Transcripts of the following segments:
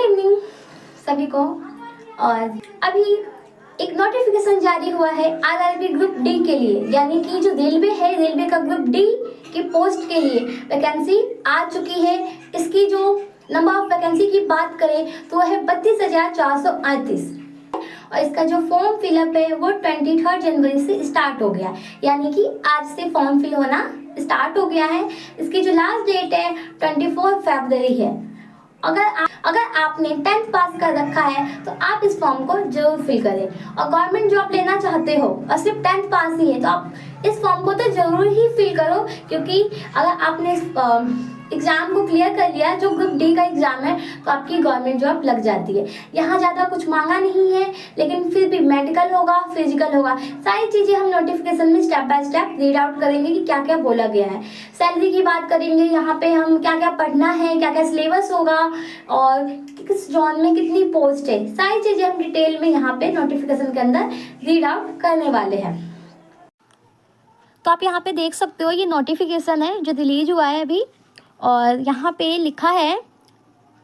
Evening सभी को। और अभी एक नोटिफिकेशन जारी हुआ है आरआरबी ग्रुप डी के लिए, यानी कि जो रेलवे है, रेलवे का ग्रुप डी की पोस्ट के लिए वैकेंसी आ चुकी है। इसकी जो नंबर ऑफ वैकेंसी की बात करें तो वह है 32,438 और इसका जो फॉर्म फिलअप है वो 23 जनवरी से स्टार्ट हो गया, यानी कि आज से फॉर्म फिल होना स्टार्ट हो गया है। इसकी जो लास्ट डेट है 24 फरवरी है। अगर आपने 10th पास कर रखा है तो आप इस फॉर्म को जरूर फिल करें। और गवर्नमेंट जॉब लेना चाहते हो और सिर्फ 10th पास ही है तो आप इस फॉर्म को तो जरूर ही फिल करो, क्योंकि अगर आपने एग्जाम को क्लियर कर लिया, जो ग्रुप डी का एग्जाम है, तो आपकी गवर्नमेंट जॉब लग जाती है। यहाँ ज़्यादा कुछ मांगा नहीं है, लेकिन फिर भी मेडिकल होगा, फिजिकल होगा, सारी चीज़ें हम नोटिफिकेशन में step by step read out करेंगे कि क्या क्या बोला गया है। सैलरी की बात करेंगे, यहाँ पे हम क्या क्या पढ़ना है, क्या क्या सिलेबस होगा और किस जॉन में कितनी पोस्ट है, सारी चीज़ें हम डिटेल में यहाँ पे नोटिफिकेशन के अंदर रीड आउट करने वाले हैं। तो आप यहाँ पे देख सकते हो, ये नोटिफिकेशन है जो रिलीज हुआ है अभी, और यहाँ पे लिखा है,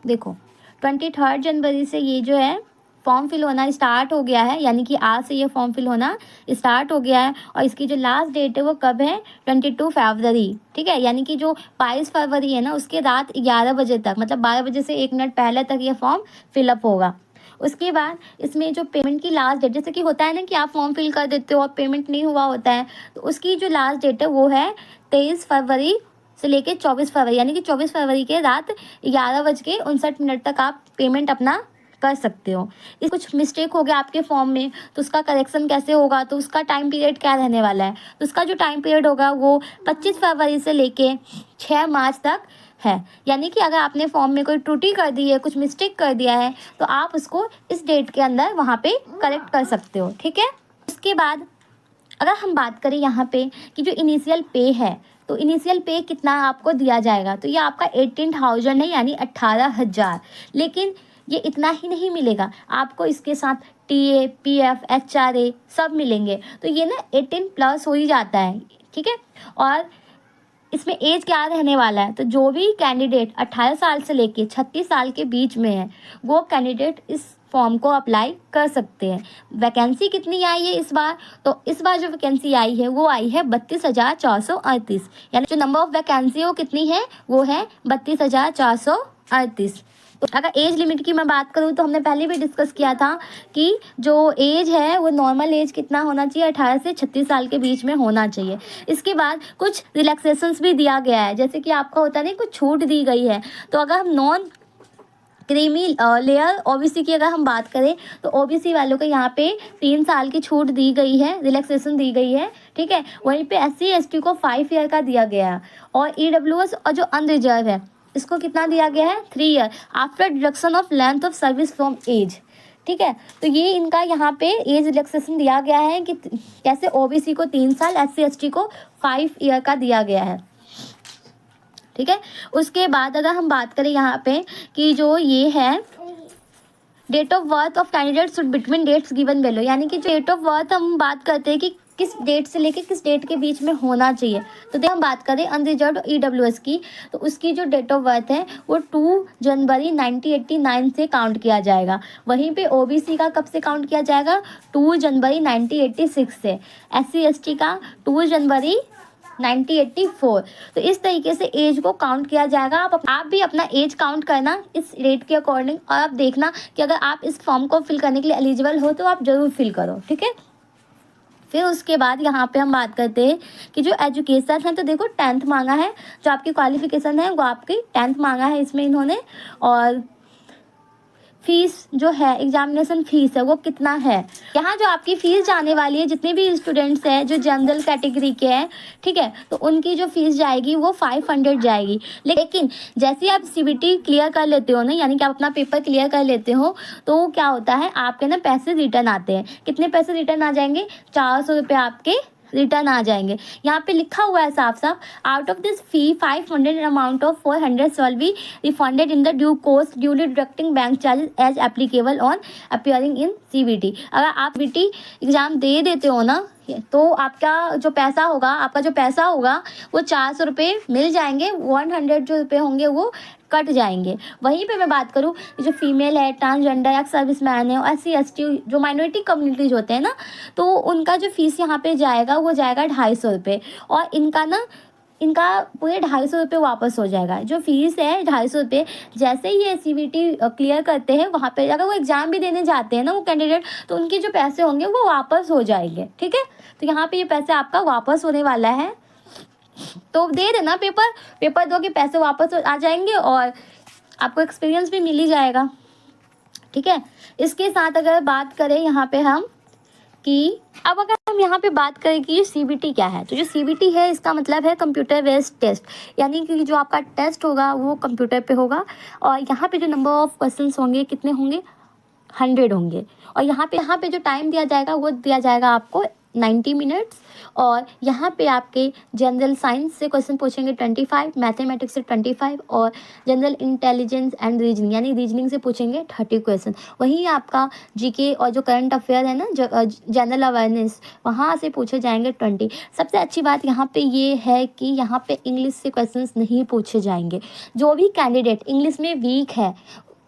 देखो 23 जनवरी से ये जो है फॉर्म फिल होना स्टार्ट हो गया है, यानी कि आज से ये फॉर्म फिल होना स्टार्ट हो गया है। और इसकी जो लास्ट डेट है वो कब है, 22 फरवरी, ठीक है। यानी कि जो 22 फरवरी है ना, उसके रात 11 बजे तक, मतलब 12 बजे से 1 मिनट पहले तक ये फॉर्म फिलअप होगा। उसके बाद इसमें जो पेमेंट की लास्ट डेट, जैसे कि होता है ना कि आप फॉर्म फिल कर देते हो और पेमेंट नहीं हुआ होता है, तो उसकी जो लास्ट डेट है वो है 23 फरवरी से लेके 24 फरवरी, यानी कि 24 फरवरी के रात 11:59 तक आप पेमेंट अपना कर सकते हो। इस कुछ मिस्टेक हो गया आपके फॉर्म में तो उसका करेक्शन कैसे होगा, तो उसका टाइम पीरियड क्या रहने वाला है, तो उसका जो टाइम पीरियड होगा वो 25 फरवरी से लेके 6 मार्च तक है। यानी कि अगर आपने फॉर्म में कोई त्रुटि कर दी है, कुछ मिस्टेक कर दिया है, तो आप उसको इस डेट के अंदर वहाँ पे करेक्ट कर सकते हो, ठीक है। उसके बाद अगर हम बात करें यहाँ पे कि जो इनिशियल पे है, तो इनिशियल पे कितना आपको दिया जाएगा, तो ये आपका 18,000 है, यानी 18,000। लेकिन ये इतना ही नहीं मिलेगा, आपको इसके साथ टीए, पीएफ, एचआरए सब मिलेंगे, तो ये ना 18+ हो ही जाता है, ठीक है। और इसमें एज क्या रहने वाला है, तो जो भी कैंडिडेट 18 साल से लेके 36 साल के बीच में है, वो कैंडिडेट इस फॉर्म को अप्लाई कर सकते हैं। वैकेंसी कितनी आई है इस बार, तो इस बार जो वैकेंसी आई है वो आई है 32,438, यानी जो नंबर ऑफ वैकेंसी है वो कितनी है, वो है 32,438। तो अगर एज लिमिट की मैं बात करूँ तो हमने पहले भी डिस्कस किया था कि जो एज है वो नॉर्मल एज कितना होना चाहिए, 18 से 36 साल के बीच में होना चाहिए। इसके बाद कुछ रिलैक्सेशंस भी दिया गया है, जैसे कि आपका होता है ना, कुछ छूट दी गई है। तो अगर हम नॉन क्रीमी लेयर ओबीसी की अगर हम बात करें तो ओबीसी वालों को यहाँ पे 3 साल की छूट दी गई है, रिलैक्सेशन दी गई है, ठीक है। वहीं पे SC ST को 5 ईयर का दिया गया है, और EWS और जो अनरिजर्व है इसको कितना दिया गया है, 3 year after deduction of length of service from age, ठीक है। तो ये इनका यहाँ पे एज रिलैक्सेशन दिया गया है कि कैसे ओबीसी को 3 साल, SC ST को 5 ईयर का दिया गया है, ठीक है। उसके बाद अगर हम बात करें यहाँ पे कि जो ये है date of birth of candidate should between dates given below, यानी कि जो डेट ऑफ बर्थ हम बात करते हैं कि किस डेट से लेके किस डेट के बीच में होना चाहिए। तो देखिए हम बात करें अनरिजर्व EWS की, तो उसकी जो डेट ऑफ बर्थ है वो 2 जनवरी 1989 से काउंट किया जाएगा। वहीं पे OBC का कब से काउंट किया जाएगा, 2 जनवरी 1986 से। SC ST का 2 जनवरी 1984। तो इस तरीके से एज को काउंट किया जाएगा। आप भी अपना एज काउंट करना इस रेट के अकॉर्डिंग, और आप देखना कि अगर आप इस फॉर्म को फिल करने के लिए एलिजिबल हो तो आप जरूर फिल करो, ठीक है। फिर उसके बाद यहाँ पे हम बात करते हैं कि जो एजुकेशन है, तो देखो 10th मांगा है, जो आपकी क्वालिफिकेशन है वो आपकी 10th मांगा है इसमें इन्होंने। और फीस जो है, एग्जामिनेशन फीस है वो कितना है, यहाँ जो आपकी फीस जाने वाली है, जितने भी स्टूडेंट्स हैं जो जनरल कैटेगरी के हैं, ठीक है, तो उनकी जो फीस जाएगी वो 500 जाएगी। लेकिन जैसे आप CBT क्लियर कर लेते हो ना, यानी कि आप अपना पेपर क्लियर कर लेते हो, तो क्या होता है आपके ना पैसे रिटर्न आते हैं। कितने पैसे रिटर्न आ जाएंगे, 400 रुपये आपके रिटर्न आ जाएंगे। यहाँ पे लिखा हुआ है साफ साफ, out of this fee 500 amount of 400 shall be refunded in the due course duly deducting bank charges as applicable on appearing in CBT। अगर आप CBT एग्जाम दे देते हो ना, तो आपका जो पैसा होगा वो 400 रुपये मिल जाएंगे। 100 जो रुपये होंगे वो कट जाएंगे। वहीं पे मैं बात करूँ जो फीमेल है, ट्रांसजेंडर, एक्स सर्विसमैन है, SC ST जो माइनॉरिटी कम्युनिटीज होते हैं ना, तो उनका जो फीस यहाँ पे जाएगा वो जाएगा 250 रुपये। और इनका पूरे 250 रुपये वापस हो जाएगा। जो फीस है 250 रुपये, जैसे ही ये CBT क्लियर करते हैं वहाँ पे अगर वो एग्ज़ाम भी देने जाते हैं ना वो कैंडिडेट, तो उनके जो पैसे होंगे वो वापस हो जाएंगे। ठीक है, तो यहाँ पे ये पैसे आपका वापस होने वाला है, तो दे देना पेपर दो कि पैसे वापस आ जाएंगे और आपको एक्सपीरियंस भी मिल ही जाएगा। ठीक है, इसके साथ अगर बात करें यहाँ पे हम कि अब अगर हम यहाँ पे बात करें कि CBT क्या है, तो जो CBT है इसका मतलब है कंप्यूटर बेस्ड टेस्ट, यानी कि जो आपका टेस्ट होगा वो कंप्यूटर पे होगा और यहाँ पे जो नंबर ऑफ क्वेश्चंस होंगे कितने होंगे, 100 होंगे। और यहाँ पे जो टाइम दिया जाएगा वो दिया जाएगा आपको 90 मिनट्स। और यहाँ पे आपके जनरल साइंस से क्वेश्चन पूछेंगे 25, मैथमेटिक्स से 25 और जनरल इंटेलिजेंस एंड रीजनिंग यानी रीजनिंग से पूछेंगे 30 क्वेश्चन। वहीं आपका GK और जो करंट अफेयर है ना, जनरल अवेयरनेस, वहाँ से पूछे जाएंगे 20। सबसे अच्छी बात यहाँ पे ये है कि यहाँ पे इंग्लिश से क्वेश्चंस नहीं पूछे जाएंगे। जो भी कैंडिडेट इंग्लिश में वीक है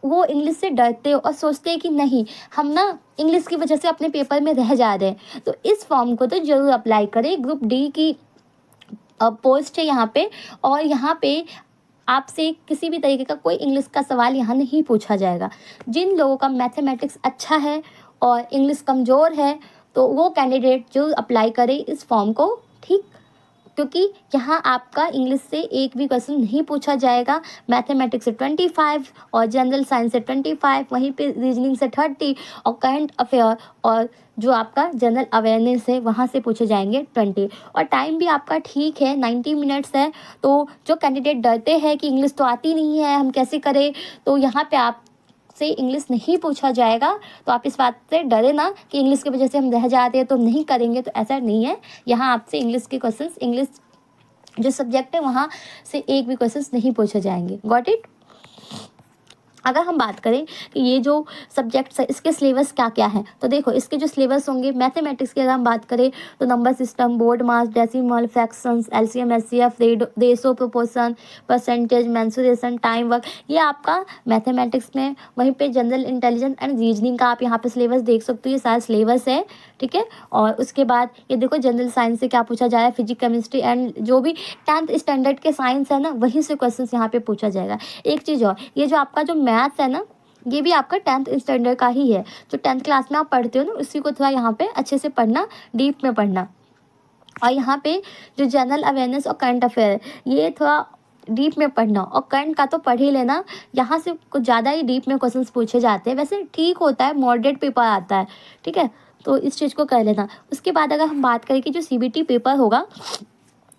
वो इंग्लिश से डरते हो और सोचते हैं कि नहीं हम ना इंग्लिश की वजह से अपने पेपर में रह जा रहे हैं, तो इस फॉर्म को तो ज़रूर अप्लाई करें। ग्रुप D की पोस्ट है यहाँ पे, और यहाँ पे आपसे किसी भी तरीके का कोई इंग्लिश का सवाल यहाँ नहीं पूछा जाएगा। जिन लोगों का मैथमेटिक्स अच्छा है और इंग्लिश कमज़ोर है तो वो कैंडिडेट जरूर अप्लाई करें इस फॉर्म को। ठीक, क्योंकि यहाँ आपका इंग्लिश से एक भी क्वेश्चन नहीं पूछा जाएगा। मैथमेटिक्स से 25 और जनरल साइंस से 25, वहीं पे रीजनिंग से 30 और करंट अफेयर और जो आपका जनरल अवेयरनेस है वहाँ से पूछे जाएंगे 20। और टाइम भी आपका ठीक है, 90 मिनट्स है। तो जो कैंडिडेट डरते हैं कि इंग्लिश तो आती नहीं है हम कैसे करें, तो यहाँ पे आप से इंग्लिश नहीं पूछा जाएगा। तो आप इस बात से डरे ना कि इंग्लिश की वजह से हम रह जाते हैं तो हम नहीं करेंगे, तो ऐसा नहीं है। यहाँ आपसे इंग्लिश के क्वेश्चंस, इंग्लिश जो सब्जेक्ट है वहाँ से एक भी क्वेश्चंस नहीं पूछे जाएंगे। Got it. अगर हम बात करें कि ये जो सब्जेक्ट्स है इसके सिलेबस क्या क्या है, तो देखो इसके जो सिलेबस होंगे, मैथमेटिक्स की अगर हम बात करें तो number system, BODMAS, decimal, fractions, LCM SCF, ratio, proportion, percentage, mensuration, time work, ये आपका मैथमेटिक्स में। वहीं पे जनरल इंटेलिजेंस एंड रीजनिंग का आप यहाँ पे सिलेबस देख सकते हो, ये सारा सिलेबस है। ठीक है, और उसके बाद ये देखो जनरल साइंस से क्या पूछा जा रहा है, फिजिक्स, केमिस्ट्री एंड जो भी 10th स्टैंडर्ड के साइंस है ना वहीं से क्वेश्चन यहाँ पे पूछा जाएगा। एक चीज़ और, ये जो आपका जो मैथ्स है ना ये भी आपका 10th स्टैंडर्ड का ही है। जो 10th क्लास में आप पढ़ते हो ना उसी को थोड़ा यहाँ पे अच्छे से पढ़ना, डीप में पढ़ना। और यहाँ पे जो जनरल अवेयरनेस और करंट अफेयर है ये थोड़ा डीप में पढ़ना, और करंट का तो पढ़ ही लेना, यहाँ से कुछ ज़्यादा ही डीप में क्वेश्चंस पूछे जाते हैं। वैसे ठीक होता है, मॉडरेट पेपर आता है। ठीक है, तो इस चीज़ को कर लेना। उसके बाद अगर हम बात करें कि जो CBT पेपर होगा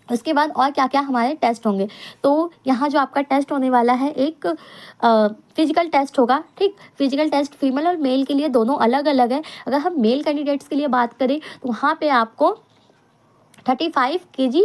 उसके बाद और क्या क्या हमारे टेस्ट होंगे, तो यहाँ जो आपका टेस्ट होने वाला है एक फिजिकल टेस्ट होगा। ठीक, फिजिकल टेस्ट फीमेल और मेल के लिए दोनों अलग अलग है। अगर हम मेल कैंडिडेट्स के लिए बात करें तो वहाँ पे आपको 35 kg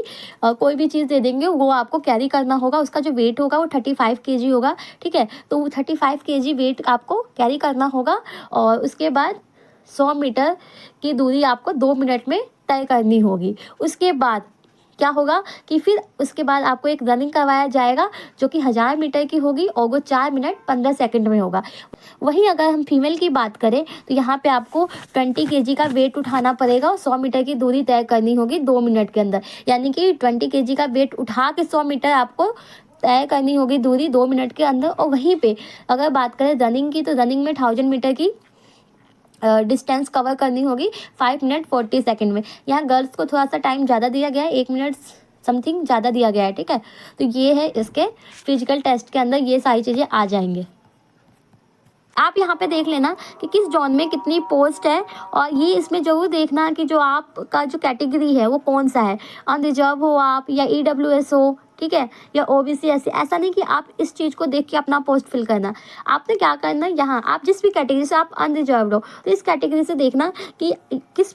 कोई भी चीज़ दे देंगे वो आपको कैरी करना होगा, उसका जो वेट होगा वो 35 kg होगा। ठीक है, तो वो 35 kg वेट आपको कैरी करना होगा। और उसके बाद 100 मीटर की दूरी आपको 2 मिनट में तय करनी होगी। उसके बाद क्या होगा कि फिर उसके बाद आपको एक रनिंग करवाया जाएगा जो कि 1000 मीटर की होगी और वो 4 मिनट 15 सेकंड में होगा। वहीं अगर हम फीमेल की बात करें तो यहाँ पे आपको 20 kg का वेट उठाना पड़ेगा और 100 मीटर की दूरी तय करनी होगी 2 मिनट के अंदर। यानी कि 20 kg का वेट उठा के 100 मीटर आपको तय करनी होगी दूरी 2 मिनट के अंदर। और वहीं पे अगर बात करें रनिंग की तो रनिंग में 1000 मीटर की डिस्टेंस कवर करनी होगी 5 मिनट 40 सेकंड में। यहाँ गर्ल्स को थोड़ा सा टाइम ज़्यादा दिया गया है, 1 मिनट समथिंग ज़्यादा दिया गया है। ठीक है, तो ये है इसके फिजिकल टेस्ट के अंदर ये सारी चीज़ें आ जाएंगे। आप यहाँ पे देख लेना कि किस जोन में कितनी पोस्ट है, और ये इसमें जरूर देखना कि जो आपका जो कैटेगरी है वो कौन सा है, अनरिजर्व हो आप या EWS हो, ठीक है, या OBC SC। ऐसा नहीं कि आप इस चीज़ को देख के अपना पोस्ट फिल करना। आपने क्या करना, यहाँ आप जिस भी कैटेगरी से आप अनरिजर्व हो तो इस कैटेगरी से देखना कि किस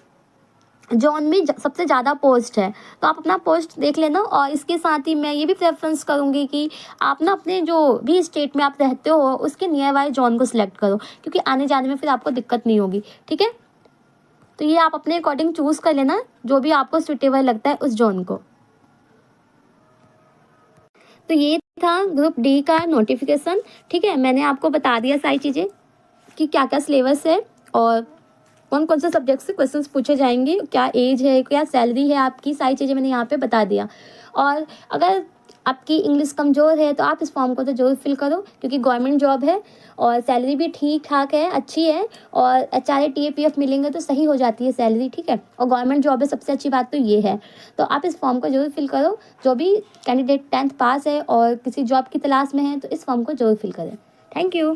जोन में सबसे ज़्यादा पोस्ट है, तो आप अपना पोस्ट देख लेना। और इसके साथ ही मैं ये भी प्रेफरेंस करूँगी कि आप ना अपने जो भी स्टेट में आप रहते हो उसके नियर बाय जोन को सिलेक्ट करो, क्योंकि आने जाने में फिर आपको दिक्कत नहीं होगी। ठीक है, तो ये आप अपने अकॉर्डिंग चूज़ कर लेना जो भी आपको सुटेबल लगता है उस जोन को। तो ये था ग्रुप डी का नोटिफिकेशन। ठीक है, मैंने आपको बता दिया सारी चीज़ें कि क्या क्या सिलेबस है और कौन कौन से सब्जेक्ट से क्वेश्चंस पूछे जाएंगे, क्या एज है, क्या सैलरी है आपकी, सारी चीज़ें मैंने यहाँ पे बता दिया। और अगर आपकी इंग्लिश कमज़ोर है तो आप इस फॉर्म को तो ज़रूर फिल करो, क्योंकि गवर्नमेंट जॉब है और सैलरी भी ठीक ठाक है, अच्छी है। और HRA TAPF मिलेंगे तो सही हो जाती है सैलरी। ठीक है, और गवर्नमेंट जॉब है, सबसे अच्छी बात तो ये है। तो आप इस फॉर्म को ज़रूर फिल करो। जो भी कैंडिडेट 10th पास है और किसी जॉब की तलाश में है तो इस फॉर्म को ज़रूर फिल करें। Thank you.